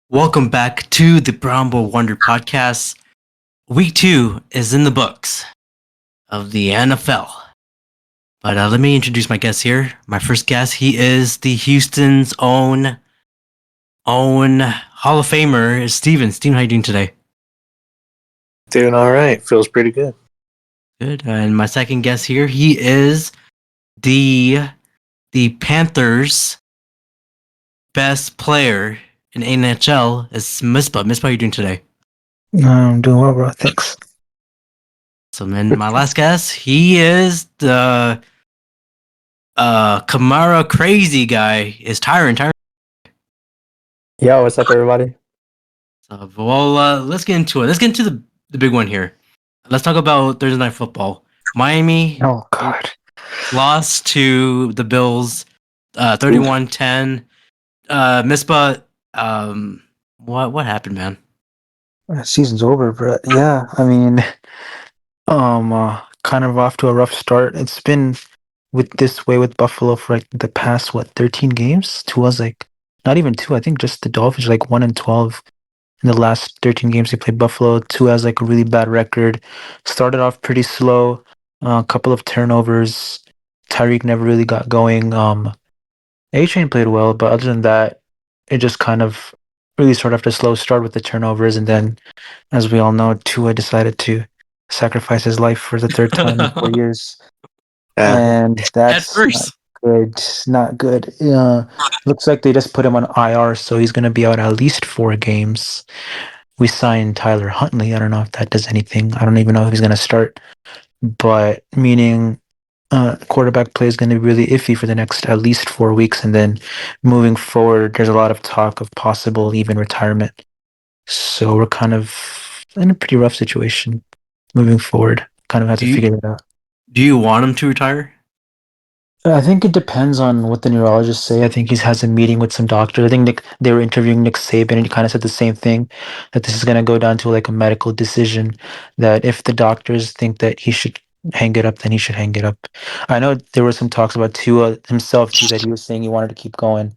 Welcome back to the Brown Boy Wonder podcast. Week 2 is in the books of the NFL. But let me introduce my guest here. My first guest, he is the Houston's own Hall of Famer, is Steven. Steven, how you doing today? Doing all right. Feels pretty good. Good. And my second guest here, he is the Panthers' best player in NHL, is Misbah. Misbah, how you doing today? I'm doing well, bro. Thanks. So then my last guest, he is the Kamara crazy guy, is Tyren. Yo, what's up, everybody? Let's get into it. Let's get into the big one here. Let's talk about Thursday Night Football. Miami Oh, God. lost to the Bills 31-10. Misbah, what happened, man? Season's over, bro. Yeah, I mean, kind of off to a rough start. It's been with this way with Buffalo for like the past 13 games. Two was like not even two. I think just the Dolphins are like 1-12 in the last 13 games they played Buffalo. Two has like a really bad record. Started off pretty slow, a couple of turnovers. Tyreek never really got going. A-Chain played well, but other than that, it just kind of really started off a slow start with the turnovers, and then, as we all know, Tua decided to sacrifice his life for the third time in 4 years, and At that's not first. good. Not good. Looks like they just put him on IR, so he's going to be out at least 4 games. We signed Tyler Huntley. I don't know if that does anything. I don't even know if he's going to start, but meaning quarterback play is going to be really iffy for the next at least 4 weeks. And then moving forward, there's a lot of talk of possible even retirement. So we're kind of in a pretty rough situation moving forward. Kind of have to figure it out. Do you want him to retire? I think it depends on what the neurologists say. I think he has a meeting with some doctors. I think they were interviewing Nick Saban, and he kind of said the same thing, that this is going to go down to like a medical decision, that if the doctors think that he should hang it up, then he should hang it up. I know there were some talks about Tua himself too, that he was saying he wanted to keep going,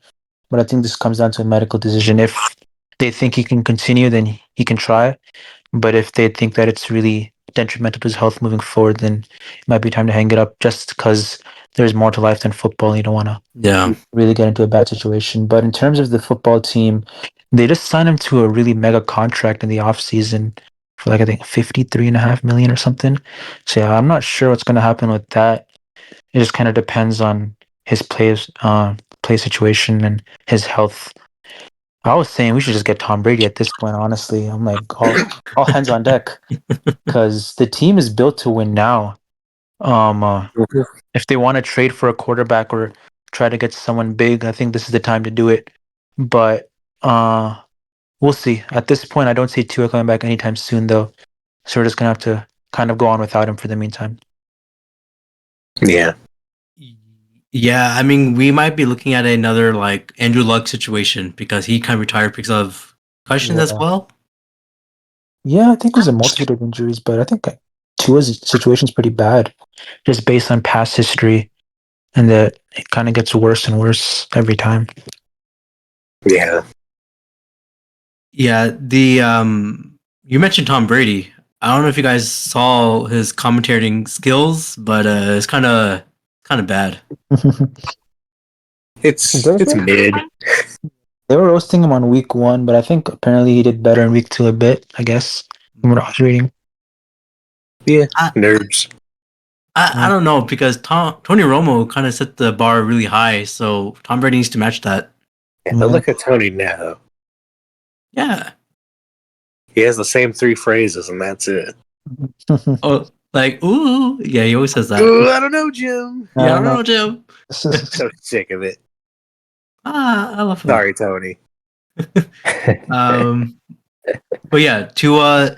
but I think this comes down to a medical decision. If they think he can continue, then he can try. But if they think that it's really detrimental to his health moving forward, then it might be time to hang it up, just because there's more to life than football. You don't want to really get into a bad situation. But in terms of the football team, they just signed him to a really mega contract in the offseason for like, I think, 53.5 million or something. So yeah, I'm not sure what's going to happen with that. It just kind of depends on his play situation and his health. I was saying we should just get Tom Brady at this point. Honestly, I'm like all hands on deck, because the team is built to win now. If they want to trade for a quarterback or try to get someone big, I think this is the time to do it. But we'll see. At this point, I don't see Tua coming back anytime soon, though. So we're just gonna have to kind of go on without him for the meantime. Yeah. Yeah, I mean, we might be looking at another like Andrew Luck situation because he kind of retired because of concussions as well. Yeah, I think it was a multitude of injuries, but I think Tua's situation is pretty bad, just based on past history, and that it kind of gets worse and worse every time. Yeah. Yeah, you mentioned Tom Brady. I don't know if you guys saw his commentating skills, but it's kind of bad. It's mid. They were roasting him on week 1, but I think apparently he did better in week 2 a bit, I guess, from what I was reading. Yeah, nerds. I don't know, because Tony Romo kind of set the bar really high, so Tom Brady needs to match that. Yeah, but look at Tony now. Yeah. He has the same 3 phrases, and that's it. Oh, like, ooh. Yeah, he always says that. Ooh, I don't know, Jim. Yeah, I don't know, Jim. So sick of it. I love him. Sorry, Tony. But yeah, Tua,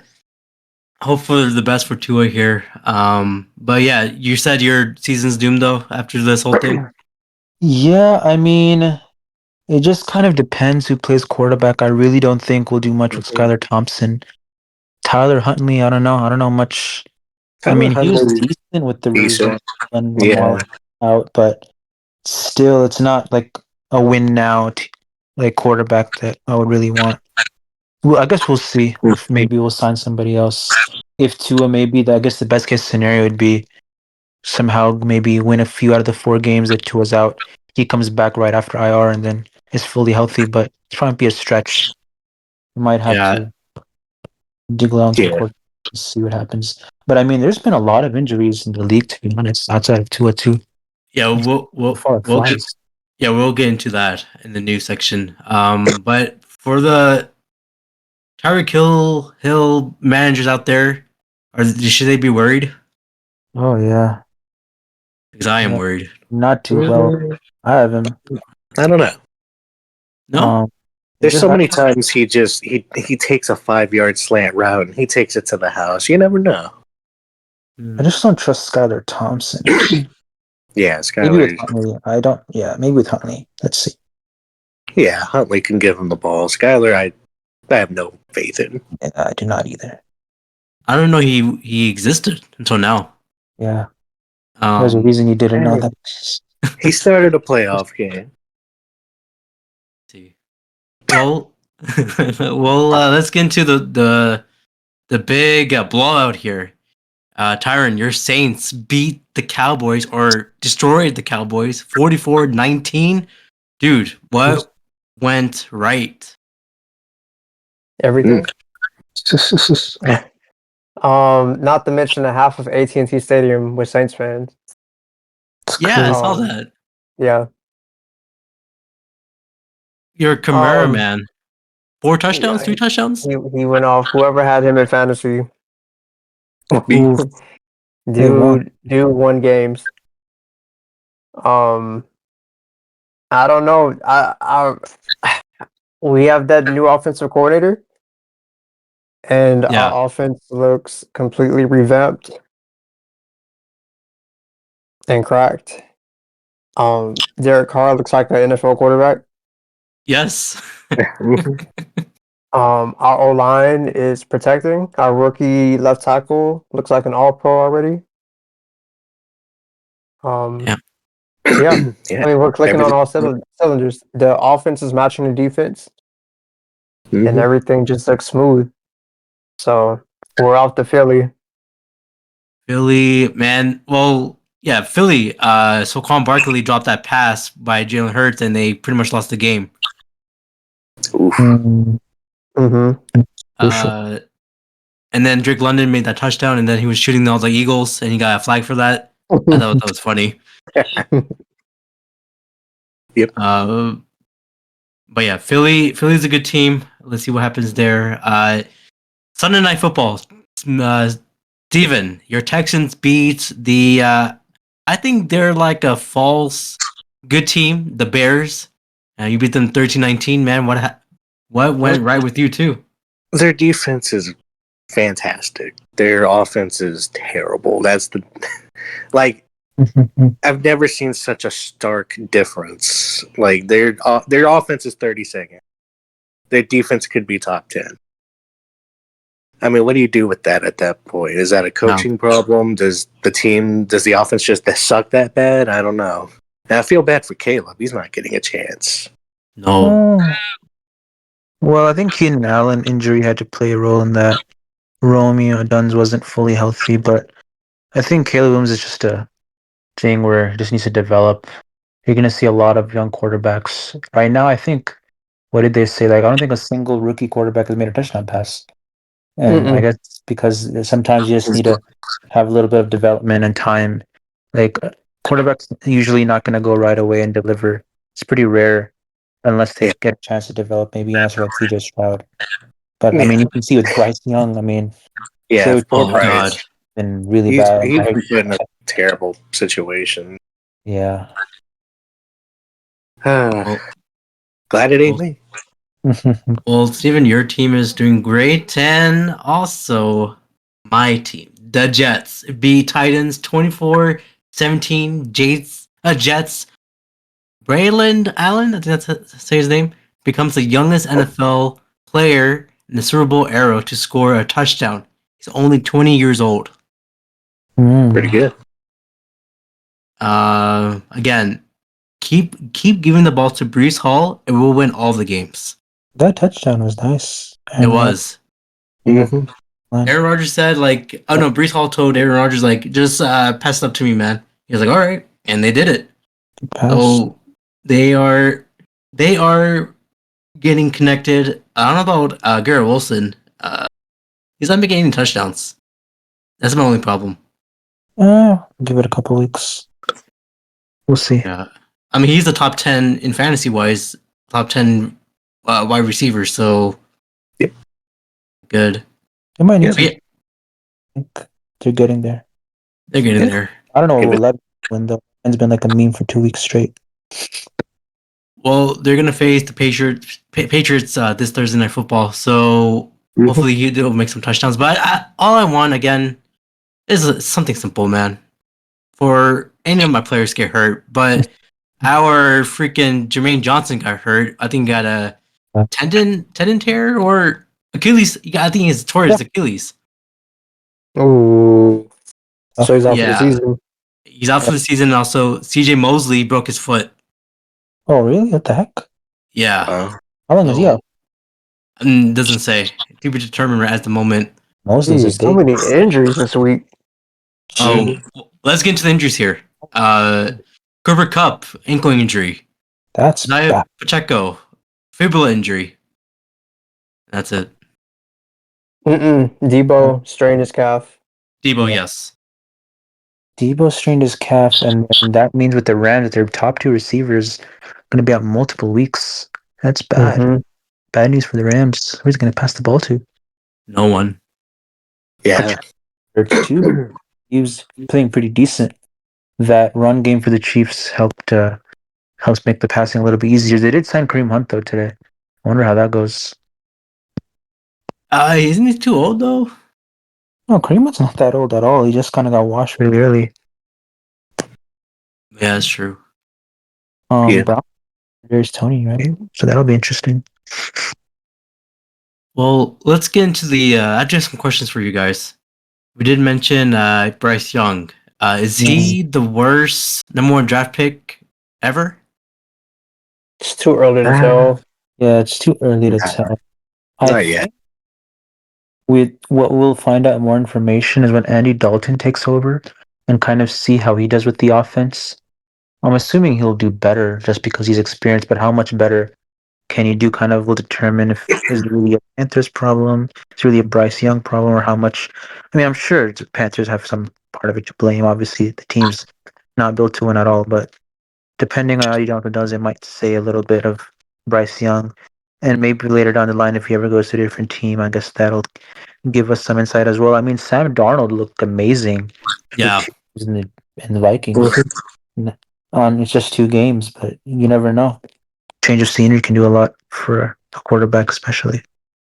hopefully the best for Tua here. But yeah, you said your season's doomed though after this whole thing. Yeah, I mean, it just kind of depends who plays quarterback. I really don't think we'll do much with Skylar Thompson. Tyler Huntley, I don't know. I don't know much. I mean, he was decent with the Ravens when Lamar was out, but still, it's not like a win now like quarterback that I would really want. Well, I guess we'll see if maybe we'll sign somebody else. If Tua, maybe I guess the best case scenario would be somehow maybe win a few out of the 4 games that Tua's out. He comes back right after IR and then is fully healthy, but it's trying to be a stretch. We might have Yeah, to dig around some Yeah. court to see what happens. But I mean, there's been a lot of injuries in the league, to be honest, outside of Tua too. yeah, So far, it we'll get flies. yeah we'll get into that in the news section. But for the Tyreek Hill managers out there, should they be worried? Oh yeah, Because I am yeah. worried. Not too well. Mm, I have him. I don't know. No. Um, it There's just so many times he takes a 5 yard slant route and he takes it to the house. You never know. I just don't trust Skylar Thompson. Yeah, Maybe with Skylar. Huntley, I don't. Yeah, maybe with Huntley. Let's see. Yeah, Huntley can give him the ball. Skylar, I have no faith in. Yeah, I do not either. I don't know he existed until now. Yeah, there's a Um, reason you didn't know Hey, that. he started a playoff game. see. Well, let's get into the big blowout here. Tyren, your Saints beat the Cowboys or destroyed the Cowboys 44-19. Dude, what went right? Everything. Not to mention the half of AT&T Stadium with Saints fans. It's Yeah, I crazy. saw that. Yeah. You're a Kamara Um, man. 4 touchdowns, yeah, 3 touchdowns? he went off. Whoever had him in fantasy, Ooh, they won. dude won games. Um, I don't know. We have that new offensive coordinator, and Yeah. our offense looks completely revamped and cracked. Derek Carr looks like an NFL quarterback. Yes. Our O line is protecting. Our rookie left tackle looks like an All Pro already. Yeah. Yeah. Yeah. I mean, we're clicking on Everything. all cylinders. The offense is matching the defense, and Mhm. everything just looks smooth. So we're off to Philly. Philly, man. Well, yeah, Philly. Saquon Barkley dropped that pass by Jalen Hurts, and they pretty much lost the game. Oof. Mm, Mm-hmm. crucial. And then Drake London made that touchdown, and then he was shooting all the Eagles, and he got a flag for that. I thought that was funny. Yep. But yeah, Philly's a good team. Let's see what happens there. Sunday Night Football. Steven, your Texans beat the. I think they're like a false good team, the Bears. You beat them 13-19, man. What went right with you too? Their defense is fantastic. Their offense is terrible. That's the like I've never seen such a stark difference. Like their offense is 32nd. Their defense could be top 10. I mean, what do you do with that at that point? Is that a coaching problem? Does the offense just suck that bad? I don't know. And I feel bad for Caleb. He's not getting a chance. No. Oh. Well, I think Keenan Allen injury had to play a role in that. Romeo Duns wasn't fully healthy, but I think Caleb Williams is just a thing where it just needs to develop. You're going to see a lot of young quarterbacks. Right now, I think, what did they say? Like, I don't think a single rookie quarterback has made a touchdown pass. And I Mm-mm. guess because sometimes you just need to have a little bit of development and time. Like, quarterbacks usually not going to go right away and deliver. It's pretty rare unless they Yeah. get a chance to develop, maybe unless you're like CJ Stroud. But I Yeah. mean, you can see with Bryce Young, I mean, Yeah. Say Oh Right. God. been really He's bad. been put in a terrible situation. Yeah. Glad Well, it ain't me. well, Steven, your team is doing great, and also my team, the Jets, beat Titans 24-17. Jets. Braylon Allen, I think that's say his name, becomes the youngest NFL player in the Super Bowl era to score a touchdown. He's only 20 years old. Pretty good. Again, keep giving the ball to Brees Hall, and we'll win all the games. That touchdown was nice. It was. Mhm. Aaron Rodgers said, like, oh no, Brees Hall told Aaron Rodgers, like, just pass it up to me, man. He was like, all right, and they did it. Pass. So they are getting connected. I don't know about Garrett Wilson. He's not making any touchdowns. That's my only problem. Give it a couple weeks. We'll see. Yeah, I mean he's the top 10 in fantasy wise, top 10 wide receiver. So Yep. Good. They might need Yeah. to. Yeah, I think they're getting there. they're getting Yeah. there. I don't know Give what it- 11 when the it's been like a meme for 2 weeks straight. Well, they're gonna face the Patriots. Patriots this Thursday night football. So Mhm. hopefully he'll make some touchdowns. But all I want again is something simple, man. For any of my players get hurt, but our freaking Jermaine Johnson got hurt. I think he got a tendon tear or Achilles. I think he's tore his Achilles. Ooh. So he's out for the Yeah. season. He's out for the season. And also, CJ Mosley broke his foot. Oh, really? What the heck? Yeah. How long is he So- out? Doesn't say. To be determined right at the moment. Moses is Geez, so big. many injuries this week. Oh, let's get into the injuries here. Cooper Cup, ankle injury. That's Naya bad. Pacheco, fibula injury. That's it. Debo strained his calf. Debo, Yeah. yes. Debo strained his calf, and that means with the Rams, their top 2 receivers going to be out multiple weeks. That's bad. Mhm. Bad news for the Rams. Who's going to pass the ball to? No one. Yeah. Hurts too. He was playing pretty decent. That run game for the Chiefs helps make the passing a little bit easier. They did sign Kareem Hunt though today. I wonder how that goes. Isn't he too old though? No, Kareem Hunt's not that old at all. He just kind of got washed really early. Yeah, that's true. Yeah. Brown, there's Tony, right? So that'll be interesting. Well, let's get into the. I just have some questions for you guys. We did mention Bryce Young. Is he the worst number 1 draft pick ever? It's too early to tell. Yeah, it's too early to Nah. tell. Not yet. think what we'll find out more information is when Andy Dalton takes over and kind of see how he does with the offense. I'm assuming he'll do better just because he's experienced, but how much better can he do kind of will determine if is it really a Panthers problem, it's really a Bryce Young problem, or how much. I mean, I'm sure the Panthers have some part of it to blame. Obviously, the team's not built to win at all, but depending on how Andy Dalton does, it might say a little bit of Bryce Young. And maybe later down the line, if he ever goes to a different team, I guess that'll give us some insight as well. I mean, Sam Darnold looked amazing. Yeah. In the Vikings. It's just 2 games, but you never know. Change of scenery can do a lot for a quarterback, especially.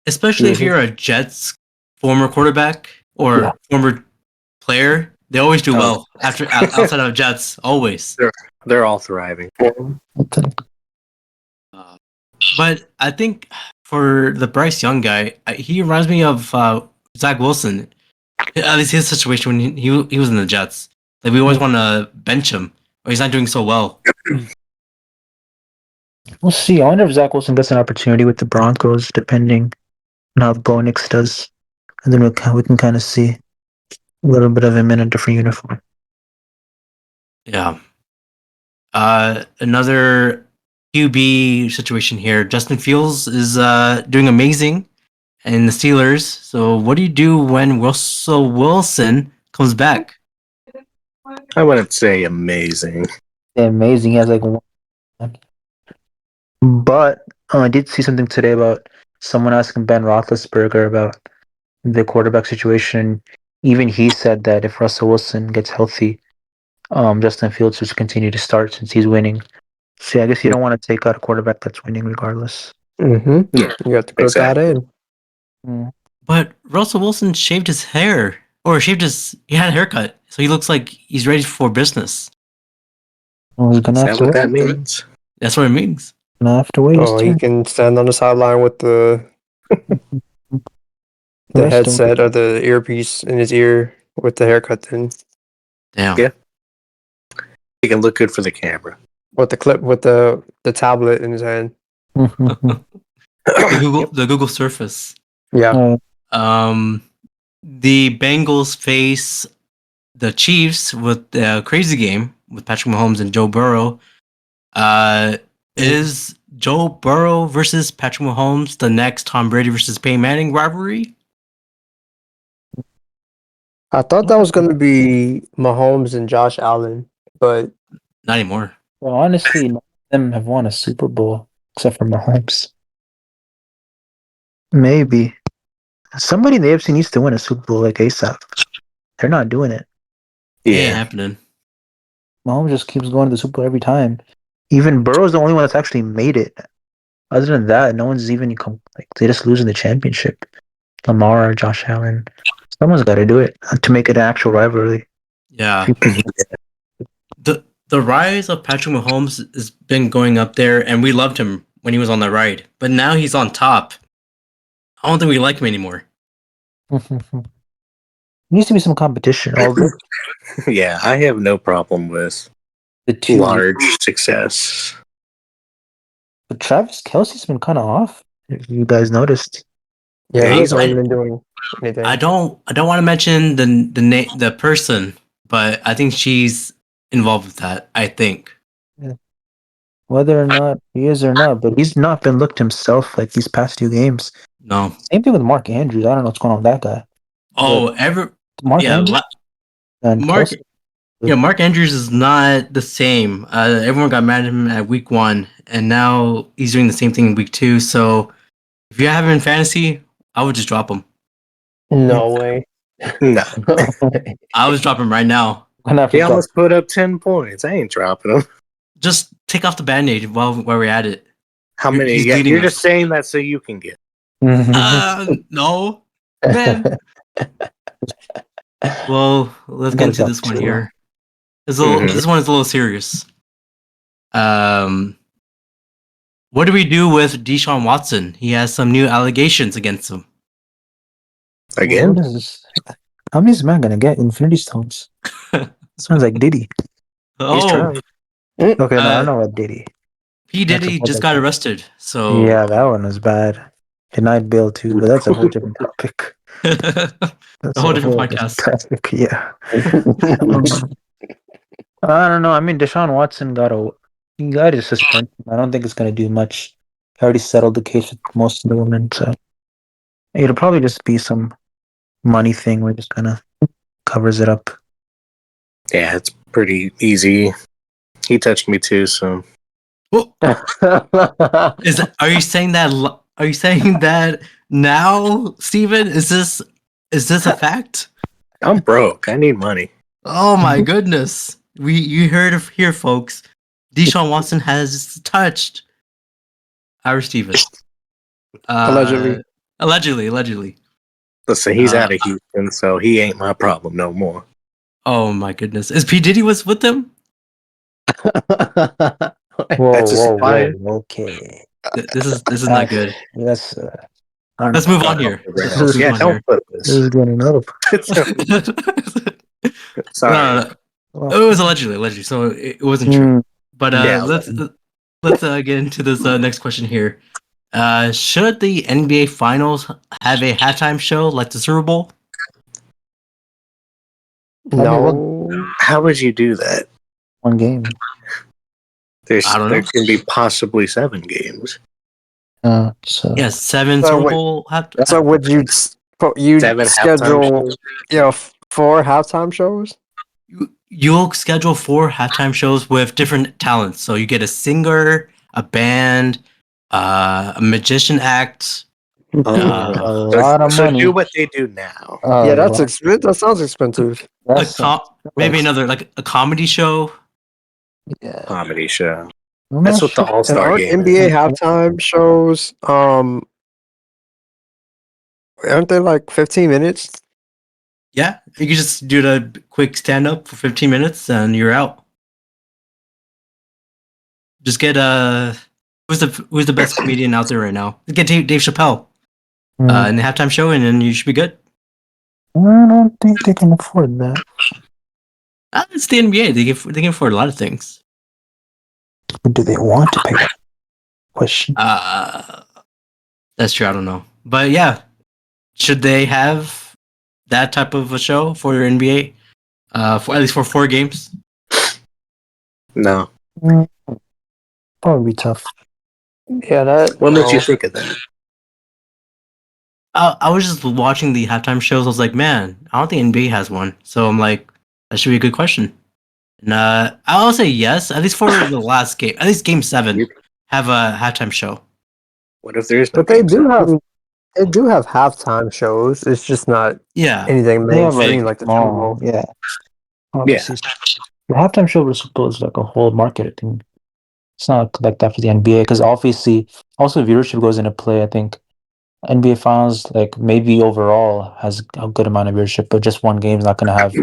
Especially if you're a Jets former quarterback or former player, they always do well after outside of Jets. Always. They're all thriving. But I think for the Bryce Young guy, he reminds me of Zach Wilson. At least his situation when he was in the Jets. Like we always want to bench him, or he's not doing so well. We'll see. I wonder if Zach Wilson gets an opportunity with the Broncos, depending on how Bo Nix does. And then we can kind of see a little bit of him in a different uniform. Yeah. Another QB situation here. Justin Fields is doing amazing in the Steelers. So what do you do when Russell Wilson comes back? I wouldn't say amazing. Yeah, amazing. He has like one. But I did see something today about someone asking Ben Roethlisberger about the quarterback situation. Even he said that if Russell Wilson gets healthy, Justin Fields should continue to start since he's winning. So I guess you don't want to take out a quarterback that's winning regardless. Yeah. You have to cook that Exactly. in. But Russell Wilson shaved his hair, or he had a haircut, so he looks like he's ready for business. Well, he's gonna Is have that to what wait. that means? That's what it means. Gonna have to wait his Oh, he turn. can stand on the sideline with the Rest him. headset or the earpiece in his ear with the haircut in. Damn. Yeah. He can look good for the camera. with the clip with the tablet in his hand. The Google Surface. Yeah. The Bengals face the Chiefs with the crazy game with Patrick Mahomes and Joe Burrow. Is Joe Burrow versus Patrick Mahomes the next Tom Brady versus Peyton Manning rivalry? I thought that was going to be Mahomes and Josh Allen, but Not anymore. Well, honestly, none of them have won a Super Bowl except for Mahomes. Maybe somebody in the AFC needs to win a Super Bowl like ASAP. They're not doing it. It ain't Yeah. happening. Mahomes just keeps going to the Super Bowl every time. Even Burrow's the only one that's actually made it. Other than that, no one's even like they just losing the championship. Lamar or Josh Allen. Someone's got to do it to make it an actual rivalry. Yeah. The rise of Patrick Mahomes has been going up there, and we loved him when he was on the ride. But now he's on top. I don't think we like him anymore. Needs to be some competition. Although Yeah, I have no problem with the two, large success. but Travis Kelce's been kind of off. If you guys noticed, yeah, he he's hasn't really I- been doing anything. I don't want to mention the person, but I think she's involved with that. I think. whether or not he is or not, but he's not been looked himself like these past 2 games. No. Same thing with Mark Andrews. I don't know what's going on with that guy. Oh, Mark Andrews and Mark. Kelce. Yeah, Mark Andrews is not the same. Everyone got mad at him at week 1, and now he's doing the same thing in week 2. So if you have him in fantasy, I would just drop him. No way. No. I would drop him right now. He almost put up 10 points. I ain't dropping him. Just take off the band-aid while we're at it. How many? He's Yeah, leading you're us. just saying that so you can get. No, man. Well, let's get into this one here. This one is a little serious. What do we do with Deshaun Watson? He has some new allegations against him. Again? How many is this man gonna get? Infinity Stones. Sounds like Diddy. He's trying. Okay, no, I know what Diddy. P. Diddy just got arrested, so yeah, that one was bad. Denied bail too, but that's a whole different topic. That's a whole different podcast. Topic, yeah. I don't know. I mean, Deshaun Watson got a suspension. I don't think it's gonna do much. He already settled the case with most of the women, so it'll probably just be some money thing where it just kind of covers it up. Yeah, it's pretty easy. He touched me too, so. Well, are you saying that? Are you saying that now, Steven? Is this a fact? I'm broke. I need money. Oh my goodness! You heard it here, folks. Deshaun Watson has touched our Steven. Allegedly. Listen, he's out of Houston, so he ain't my problem no more. Oh my goodness! Is P. Diddy was with them? Whoa, okay. This is not good. Let's move on here. Don't put this. This is getting up. Sorry. It was allegedly, so it wasn't true. But let's get into this next question here. Should the NBA Finals have a halftime show like the Super Bowl? No. How would you do that? One game. There can be possibly 7 games. So yeah, 7 Super Bowl. So would you 7 schedule 4 halftime shows? You'll schedule 4 halftime shows with different talents. So you get a singer, a band, a magician act. a lot of money. Do what they do now. Yeah, that's expensive. That sounds expensive. Maybe another like a comedy show. Yeah. Comedy show. That's what the All-Star aren't game NBA is. halftime shows aren't they like 15 minutes? Yeah, you can just do the quick stand up for 15 minutes and you're out. Just get who's the best comedian out there right now? Get Dave Chappelle in the halftime show, and then you should be good. I don't think they can afford that. It's the NBA. They can afford a lot of things. But do they want to pay that? Question. That's true. I don't know, but yeah, should they have that type of a show for your NBA? For at least for 4 games. No. Probably be tough. Yeah, that. What makes you think of that? I was just watching the halftime shows. I was like, man, I don't think NBA has one. So I'm like, that should be a good question. And I'll say yes, at least for the last game, at least Game 7, You- have a halftime show. What if there is no But they game do seven? have halftime shows. It's just not Yeah, anything They have mainstream like the Super small, Bowl. yeah. Yeah. Obviously, the halftime show was supposed like a whole market thing. It's not like that for the NBA because obviously also viewership goes into play. I think NBA Finals like maybe overall has a good amount of viewership, but just one game is not going to have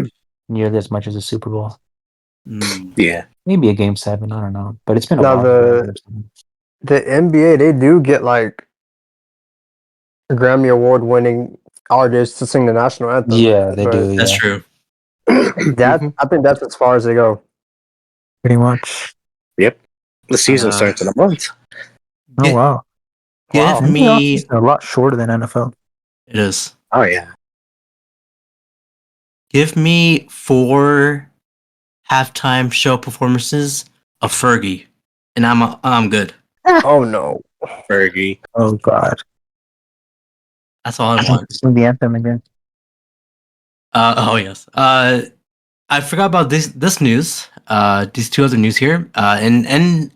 nearly as much as a Super Bowl. Yeah. Maybe a Game 7. I don't know, but it's been a Now while. the NBA, they do get like Grammy Award winning artists to sing the national anthem. Yeah, they do. that's Yeah, true. Mhm. I think that's as far as they go. pretty much. Yep. The season Uh, starts in a month. Oh Gi- wow, Give Wow. NBA me. offseason a lot shorter than NFL. It is. Oh yeah. Give me 4 halftime show performances of Fergie, and I'm good. Oh no. Fergie. Oh god, That's all I want. sing the anthem again. Oh yes. I forgot about this news. These 2 other news here. And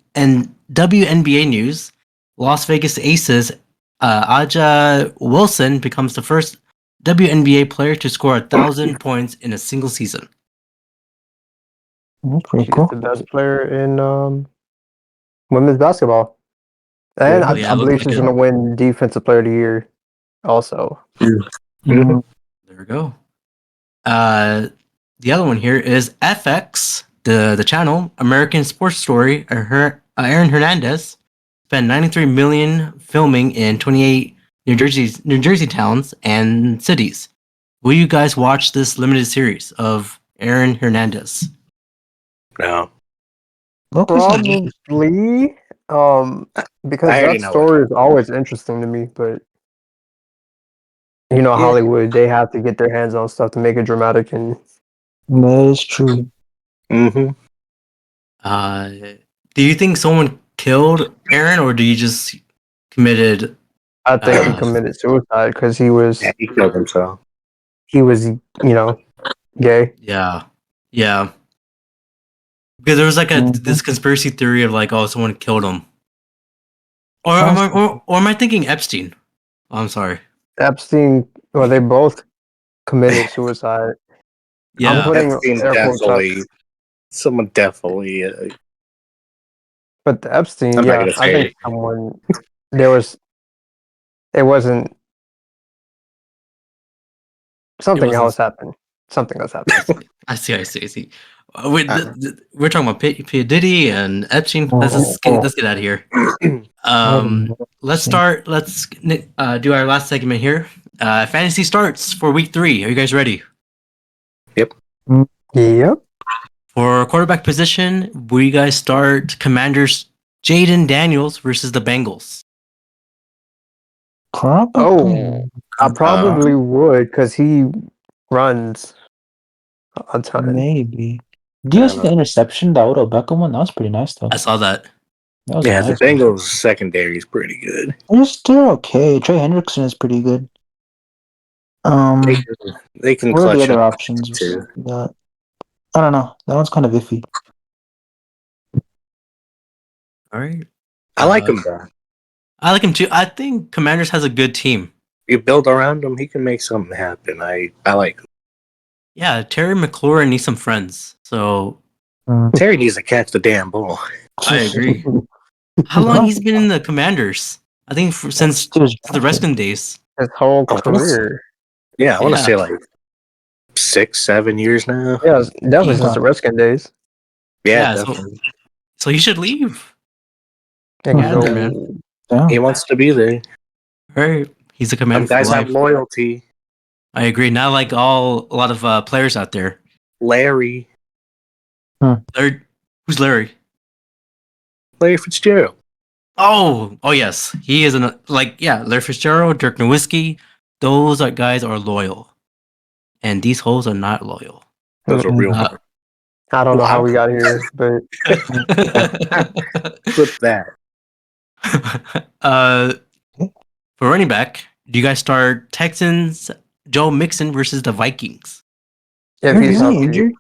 WNBA news. Las Vegas Aces. Aja Wilson becomes the first WNBA player to score 1,000 points in a single season. That's pretty She's cool. the best player in women's basketball. And Yeah. Yeah, I it looks believe like she's it. gonna win defensive player of the year also. Mm, There we go. The other one here is FX, the channel American Sports Story. Aaron Hernandez spent 93 million filming in 28 New Jersey towns and cities. Will you guys watch this limited series of Aaron Hernandez? No. Loki sounds interesting. Probably because I already that know what story is always interesting to me, but you know, Yeah. Hollywood, they have to get their hands on stuff to make it dramatic, and That is true. Mm-hmm. Do you think someone killed Aaron, or do you just committed? I think he Uh, committed suicide because Yeah, he killed himself. he was, you know, gay. yeah, yeah. Because there was like Mhm. this conspiracy theory of like, oh, someone killed him, Possible. or am I thinking Epstein? Oh, I'm sorry. Epstein, well, they both committed suicide. I'm Yeah, putting Epstein air quotes up, definitely. Someone definitely. but the Epstein, I'm not yeah, gonna I say think it. someone there was. It wasn't it something wasn't. else happened. Something else happened. I see. I see. I see. Wait, Uh, we're talking about P. Diddy and Epstein. Let's get out of here. Let's start. Let's do our last segment here. Fantasy starts for week 3. Are you guys ready? Yep. Yep. For quarterback position, will you guys start Commanders Jaden Daniels versus the Bengals? Probably. Oh, I probably would because he runs a ton. Maybe. Do you see the interception, that Odell Beckham one? That was pretty nice though. I saw that. That was a Yeah, the nice one. Bengals secondary is pretty good. They're okay. Trey Hendrickson is pretty good. They can What are the clutch other up options? too. I don't know. That one's kind of iffy. All right. I like him though. I like him too. I think Commanders has a good team. You build around him, he can make something happen. I like him. Yeah, Terry McLaurin needs some friends. So Terry needs to catch the damn ball. I agree. How long he's been in the Commanders? I think since the Redskins days. His whole Oh, career. Yeah, I want to Yeah. say like 6-7 years now. Yeah, definitely He- since the Redskin days. Yeah, Yeah, definitely. so he should leave. And Yeah, go, there, man. Yeah. He wants to be there. All right, he's a Some Commander for guys have life. loyalty. I agree. Not like a lot of players out there. Larry, Larry, who's Larry? Larry Fitzgerald. Oh yes, he is Larry Fitzgerald, Dirk Nowitzki. Those guys are loyal, and these hoes are not loyal. Those are real. Uh, I don't know how Wow. we got here, but Flip that. uh, for running back, do you guys start Texans Joe Mixon versus the Vikings? if he's Isn't he healthy, injured?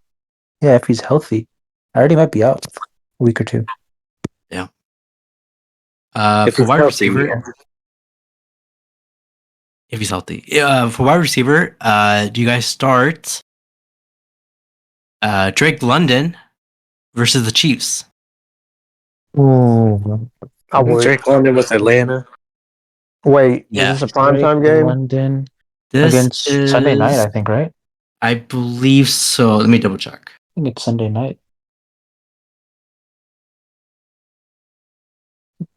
Yeah, if he's healthy. I already might be out a week or two. Yeah. If For he's wide healthy, receiver, yeah. if he's healthy, for wide receiver, do you guys start Drake London versus the Chiefs? Ooh. I would. Drake London with Atlanta. Wait, Yeah. is this a primetime Drake game? London This against Sunday night, is, I think, right? I believe so. Let me double check. I think it's Sunday night.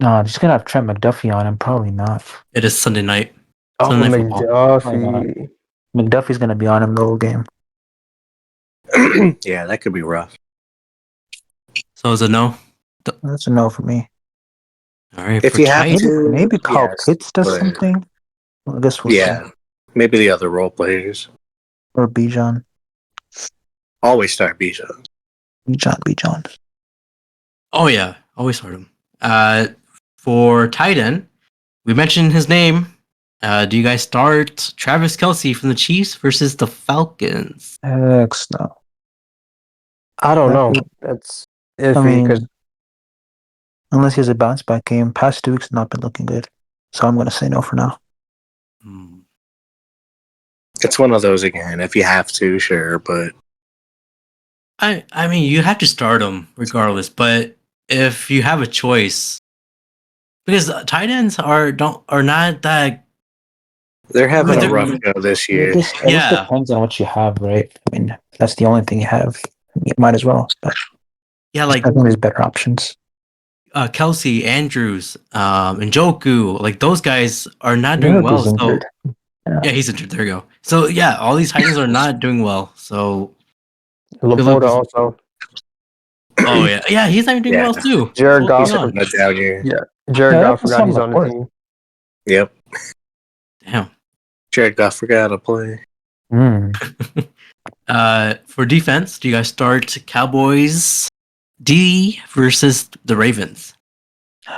No, he's gonna have Trent McDuffie on him. Probably not. It is Sunday night. Oh, Sunday Night Football. Probably not. McDuffie. McDuffie's gonna be on him the whole game. Yeah, that could be rough. So is it no? That's a no for me. All right. If For you have tight, to, Maybe Kyle yes, Pitts does but something. Well, I guess we'll see. yeah, maybe the other role players. Or Bijan. Always start Bijan. Bijan. oh yeah, always heard him. For Tyren, we mentioned his name. Do you guys start Travis Kelsey from the Chiefs versus the Falcons? X no. I don't know. That- That's I iffy because mean, unless he has a bounce back game, past 2 weeks have not been looking good. So I'm gonna say no for now. Hmm. It's one of those again. If you have to, sure, but I mean, you have to start him regardless. But if you have a choice, because tight ends are not that. they're having a They're- rough go this It year. just Yeah. depends on what you have, right? I mean, if that's the only thing you have. You might as well. But Yeah, like I think there's better options. Kelsey, Andrews, Njoku, like those guys are not doing well. Njoku's So injured. yeah, he's injured. There you go. So yeah, all these Titans are not doing well. So good luck Laporta with- also. oh yeah, he's not even doing Yeah. well too. Jared What's Goff. going on? No doubt here. Yeah, Jared Yeah, Goff that's forgot he's on on the Laporta. team. Yep. Damn. Jared Goff forgot how to play. For defense, do you guys start Cowboys D versus the Ravens?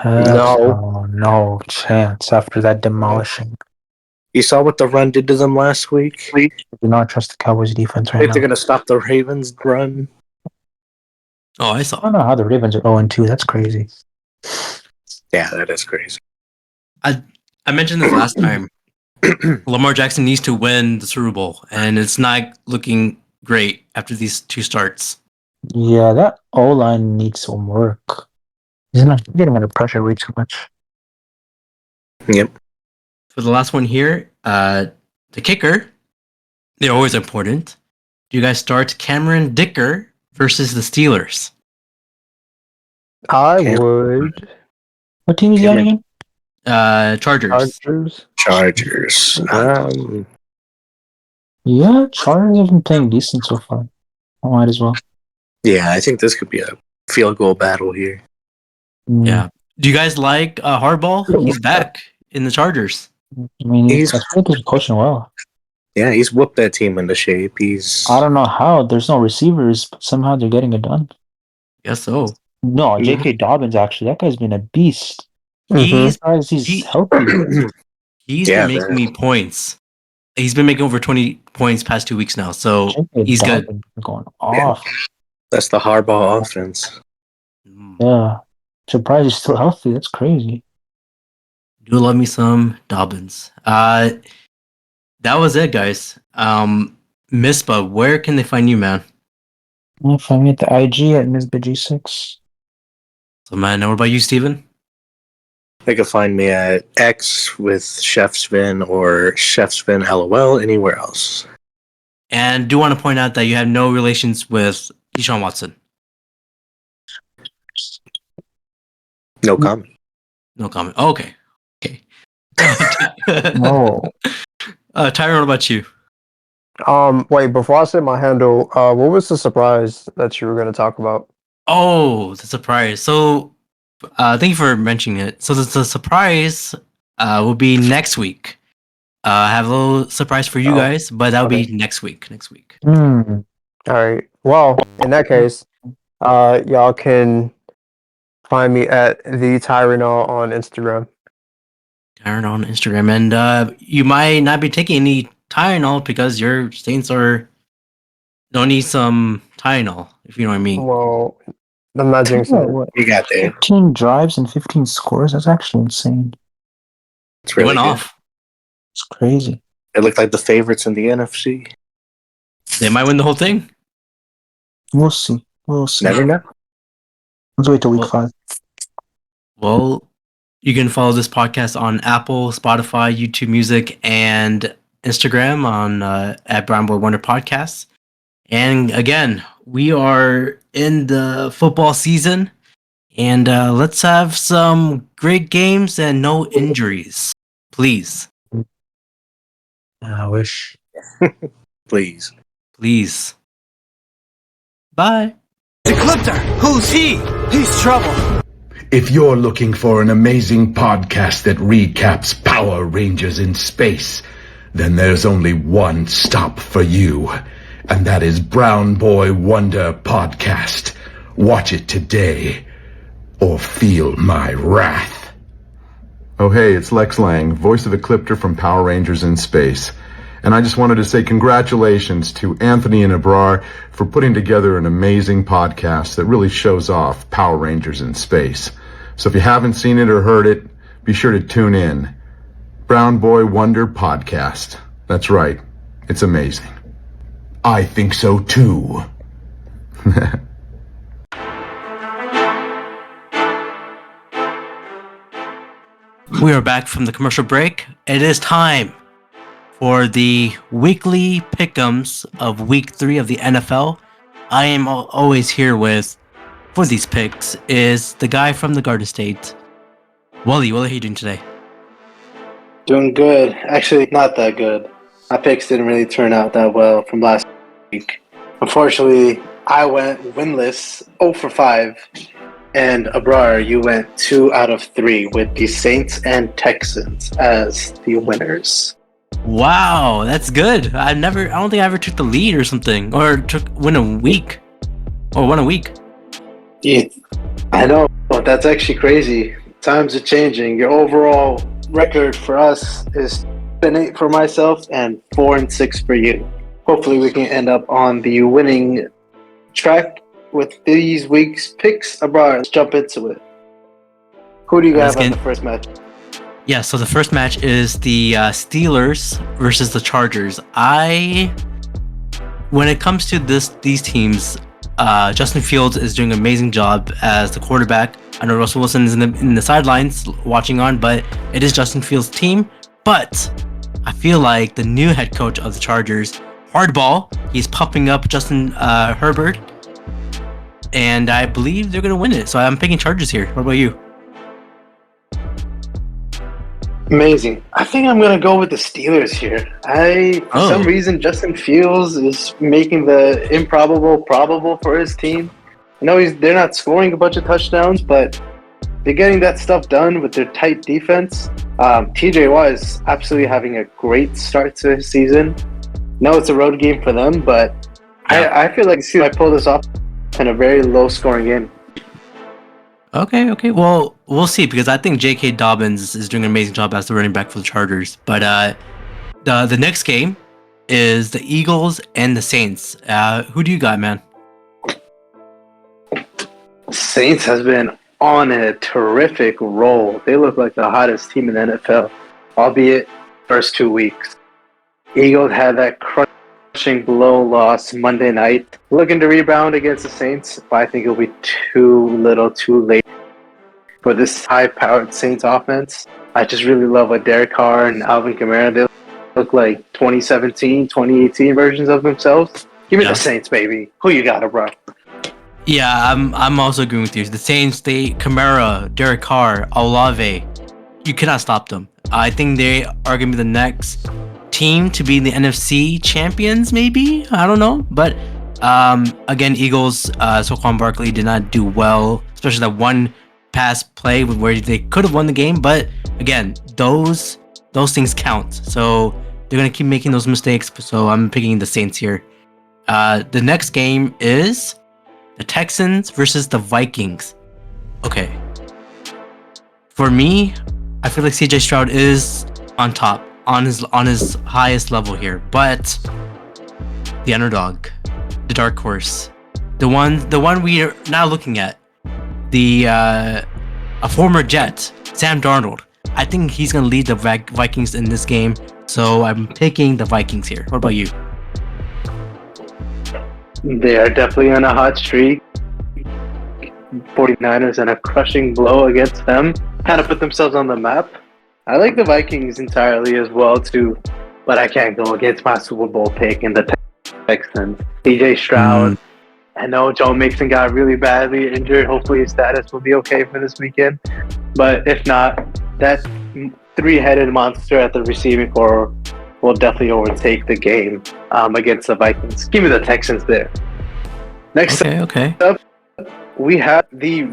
No. No chance after that demolishing. You saw what the run did to them last week? I do not trust the Cowboys defense right Think they're now. going to stop the Ravens' run? Oh, I I saw. don't know how the Ravens are 0-2. That's crazy. Yeah, that is crazy. I mentioned this last time. Lamar Jackson needs to win the Super Bowl, and it's not looking great after these two starts. Yeah, that O line needs some work. He's not getting under pressure way too much. Yep. For the last one here, the kicker, they're always important. Do you guys start Cameron Dicker versus the Steelers? I Cam- would. What team is he on again? Chargers. Chargers. Chargers. Yeah, Chargers have been playing decent so far. I might as well. Yeah, I think this could be a field goal battle here. Yeah. Do you guys like Hardball? He's back in the Chargers. I mean, He's- I think he's coaching well. Yeah, he's whooped that team into shape. I don't know how. There's no receivers, but somehow they're getting it done. Guess so. No, J.K. Dobbins, actually. That guy's been a beast. He's He's He- healthy. he's Yeah, been making me points. He's been making over 20 points past 2 weeks now, so J.K. he's good. Dobbins is going off. That's the hardball offense. Yeah. Surprised he's still healthy. That's crazy. Do love me some Dobbins. That was it, guys. Misbah, where can they find you, man? Find me at the IG at Misbah G6. So, man, what about you, Steven? They can find me at X with Chef Sven or Chef Sven LOL anywhere else. And do want to point out that you have no relations with Deshaun Watson. No comment. No comment. Oh, okay. Okay. No. Tyron, what about you? Wait, before I say my handle, what was the surprise that you were going to talk about? Oh, the surprise. So Thank you for mentioning it. So the surprise will be next week. I have a little surprise for you Oh, guys, but that'll okay. be next week. Next week. Hmm. All right. Well, in that case, y'all can find me at the Tyren on Instagram. Tyren on Instagram, and you might not be taking any Tylenol because your Saints don't need some Tylenol, if you know what I mean. Well, I'm not jinxing it. What? You got there. 15 drives and 15 scores? That's actually insane. It's They really went good. off. It's crazy. It looked like the favorites in the NFC. They might win the whole thing. We'll see. We'll see. Never know. Let's wait till week Well, 5. Well, you can follow this podcast on Apple, Spotify, YouTube Music, and Instagram on at Brown Boy Wonder Podcasts. And again, we are in the football season, and let's have some great games and no injuries, please, I wish. Please. please. Bye. The Clipper! Who's he? He's trouble. If you're looking for an amazing podcast that recaps Power Rangers in space, then there's only one stop for you, and that is Brown Boy Wonder Podcast. Watch it today, or feel my wrath. Oh hey, it's Lex Lang, voice of Ecliptor from Power Rangers in Space. And I just wanted to say congratulations to Anthony and Abrar for putting together an amazing podcast that really shows off Power Rangers in Space. So if you haven't seen it or heard it, be sure to tune in. Brown Boy Wonder Podcast. That's right. It's amazing. I think so too. We are back from the commercial break. It is time for the weekly pick'ems of week 3 of the NFL. I am always here with, for these picks, is the guy from the Garden State. Wally, what are you doing today? Doing good. Actually, not that good. My picks didn't really turn out that well from last week. Unfortunately, I went winless, 0 for 5. And Abrar, you went 2 out of 3 with the Saints and Texans as the winners. Wow, that's good. I don't think I ever took the lead or something, or won a week. Yeah, I know. That's actually crazy. Times are changing. Your overall record for us is 8 for myself and 4-6 for you. Hopefully, we can end up on the winning track with these week's picks. Abrar, let's jump into it. Who do you have on the first match? Yeah, so the first match is the Steelers versus the Chargers. When it comes to these teams, Justin Fields is doing an amazing job as the quarterback. I know Russell Wilson is in the sidelines watching on, but it is Justin Fields' team. But I feel like the new head coach of the Chargers, Hardball, he's popping up Justin Herbert, and I believe they're going to win it. So I'm picking Chargers here. What about you? Amazing. I think I'm going to go with the Steelers here. For some reason, Justin Fields is making the improbable probable for his team. I know they're not scoring a bunch of touchdowns, but they're getting that stuff done with their tight defense. TJ Watt is absolutely having a great start to his season. No, it's a road game for them, but I feel like I pull this off in a very low-scoring game. Okay. Well, we'll see, because I think J.K. Dobbins is doing an amazing job as the running back for the Chargers. But the next game is the Eagles and the Saints. Who do you got, man? Saints has been on a terrific roll. They look like the hottest team in the NFL, albeit first 2 weeks. Eagles had that crushing blow loss Monday night. Looking to rebound against the Saints, but I think it'll be too little, too late for this high-powered Saints offense. I just really love what Derek Carr and Alvin Kamara, they look like 2017, 2018 versions of themselves. Give me the Saints, baby. Who you got, bro? Yeah, I'm also agreeing with you. The Saints, Kamara, Derek Carr, Olave, you cannot stop them. I think they are going to be the next team to be the NFC champions, maybe? I don't know. But again, Eagles, Saquon Barkley did not do well, especially that one pass play where they could have won the game, but again, those things count. So they're gonna keep making those mistakes. So I'm picking the Saints here. The next game is the Texans versus the Vikings. Okay. For me, I feel like CJ Stroud is on top, on his highest level here, but the underdog, the dark horse, the one we are now looking at, a former Jet, Sam Darnold. I think he's gonna lead the Vikings in this game, so I'm picking the Vikings here. What about you? They are definitely on a hot streak. 49ers and a crushing blow against them. Kind of put themselves on the map. I like the Vikings entirely as well too, but I can't go against my Super Bowl pick in the Texans. CJ Stroud. I know Joe Mixon got really badly injured. Hopefully his status will be okay for this weekend. But if not, that three-headed monster at the receiving core will definitely overtake the game against the Vikings. Give me the Texans there. Next up, we have the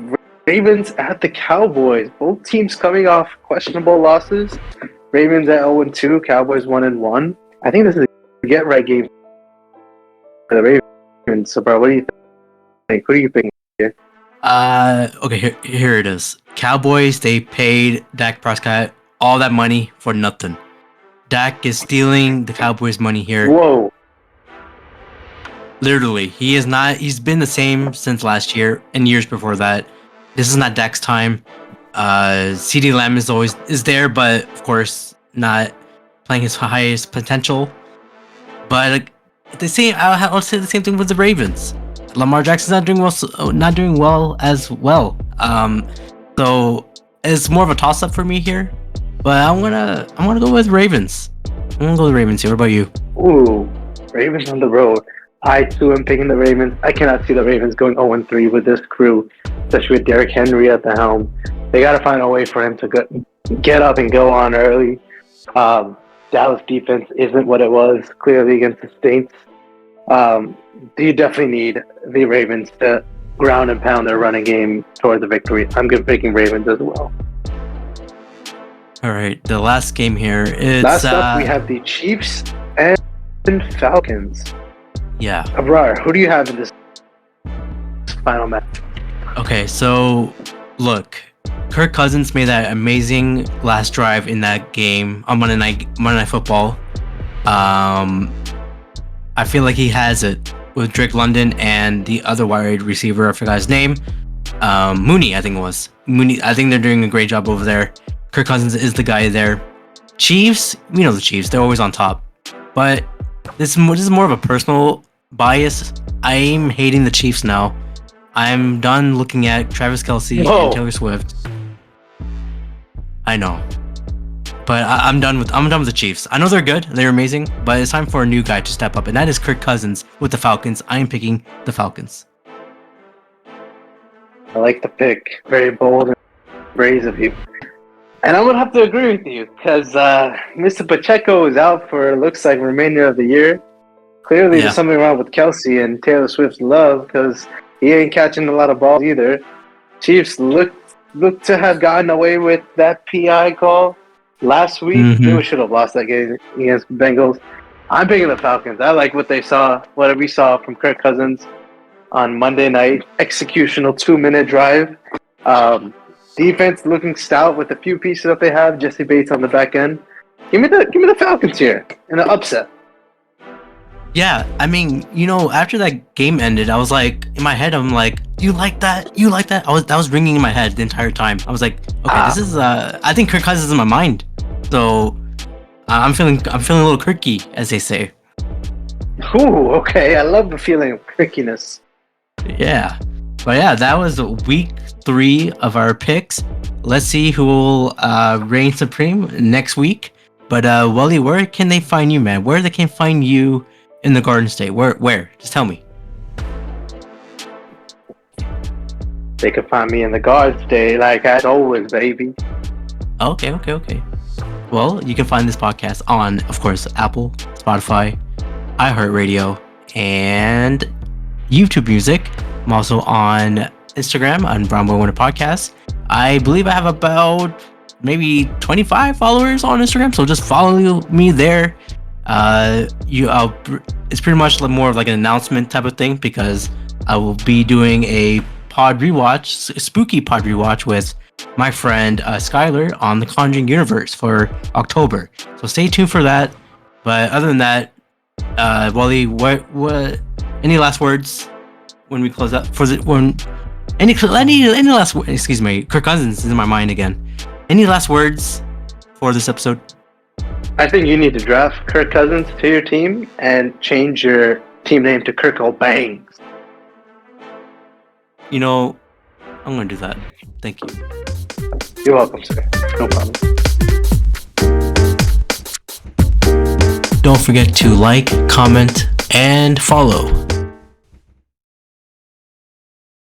Ravens at the Cowboys. Both teams coming off questionable losses. Ravens at 0-2, Cowboys 1-1. I think this is a get-right game for the Ravens. So, bro, what do you think? Who do you think here? Okay, here it is. Cowboys, they paid Dak Prescott all that money for nothing. Dak is stealing the Cowboys' money here. Whoa. Literally, he's been the same since last year and years before that. This is not Dak's time. CeeDee Lamb is there, but of course not playing his highest potential. But I'll say the same thing with the Ravens. Lamar Jackson's not doing well as well. So it's more of a toss up for me here. But I'm gonna go with Ravens. I'm gonna go with Ravens here. What about you? Ooh, Ravens on the road. I too am picking the Ravens. I cannot see the Ravens going 0-3 with this crew, especially with Derrick Henry at the helm. They got to find a way for him to get up and go on early. Dallas defense isn't what it was clearly against the Saints. You definitely need the Ravens to ground and pound their running game toward the victory. I'm picking Ravens as well. All right, the last game here is last up. We have the Chiefs and Falcons. Yeah. Abrar, who do you have in this final match? Okay, so look, Kirk Cousins made that amazing last drive in that game on Monday Night Football. I feel like he has it with Drake London and the other wide receiver. I forgot his name. Mooney, I think it was. Mooney. I think they're doing a great job over there. Kirk Cousins is the guy there. Chiefs, we know the Chiefs. They're always on top. But this is more of a personal bias. I'm hating the Chiefs now. I'm done looking at Travis Kelce and Taylor Swift. I know, but I'm done with the Chiefs. I know they're good, they're amazing, but it's time for a new guy to step up, and that is Kirk Cousins with the Falcons. I am picking the Falcons. I like the pick. Very bold and brave of you. And I'm gonna have to agree with you because Mr. Pacheco is out for looks like remainder of the year. Clearly, there's something wrong with Kelce and Taylor Swift's love because he ain't catching a lot of balls either. Chiefs look to have gotten away with that PI call last week. They should have lost that game against Bengals. I'm picking the Falcons. I like what we saw from Kirk Cousins on Monday night. Executional 2-minute drive. Defense looking stout with the few pieces that they have. Jesse Bates on the back end. Give me the Falcons here in an upset. Yeah, I mean, after that game ended, I was like, in my head, I'm like, you like that? You like that? That was ringing in my head the entire time. I was like, okay, this is I think Kirk Cousins is in my mind. So I'm feeling a little Kirky, as they say. Ooh, okay. I love the feeling of Kirkiness. Yeah. But yeah, that was week 3 of our picks. Let's see who will reign supreme next week. But Wally, where can they find you, man? Where they can find you in the Garden State? Where? Just tell me. They can find me in the Garden State, like as always, baby. Okay. Well, you can find this podcast on, of course, Apple, Spotify, iHeartRadio, and YouTube Music. I'm also on Instagram on Brown Boy Wonder Podcast. I believe I have about maybe 25 followers on Instagram, so just follow me there. It's pretty much more of like an announcement type of thing because I will be doing a pod rewatch, spooky pod rewatch with my friend Skylar on the Conjuring universe for October. So stay tuned for that. But other than that, Wally, what any last words when we close out any last words? Excuse me, Kirk Cousins is in my mind again. Any last words for this episode? I think you need to draft Kirk Cousins to your team and change your team name to Kirk O'Bangs. You know, I'm gonna do that. Thank you. You're welcome, sir. No problem. Don't forget to like, comment, and follow.